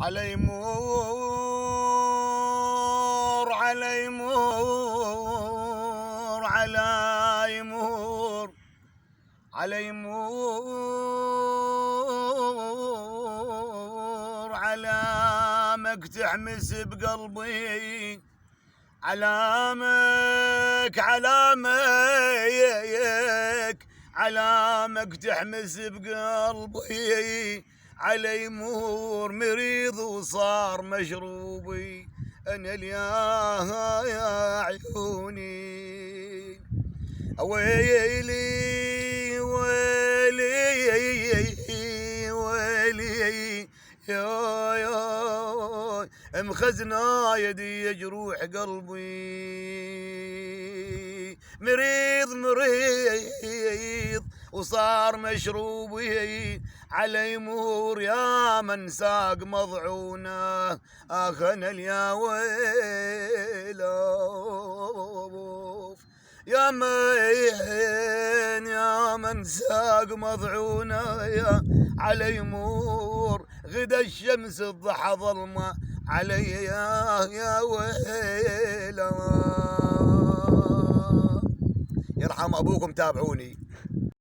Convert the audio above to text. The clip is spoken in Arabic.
على يمور على يمور على يمور على يمور علامك تحمس بقلبي، علامك علامك تحمس بقلبي، على يمور مريض وصار مشروبي، أنا الياها يا عيوني ويلي ويلي ويلي يا مخزنا يدي جروح قلبي، مريض وصار مشروبي، على يمور يا من ساق مضعونه، انا يا ويلوف يا مين يا من ساق مضعونه، يا على يمور غدا الشمس الضحى ظلمه علي يا ويلوف. يرحم ابوكم تابعوني.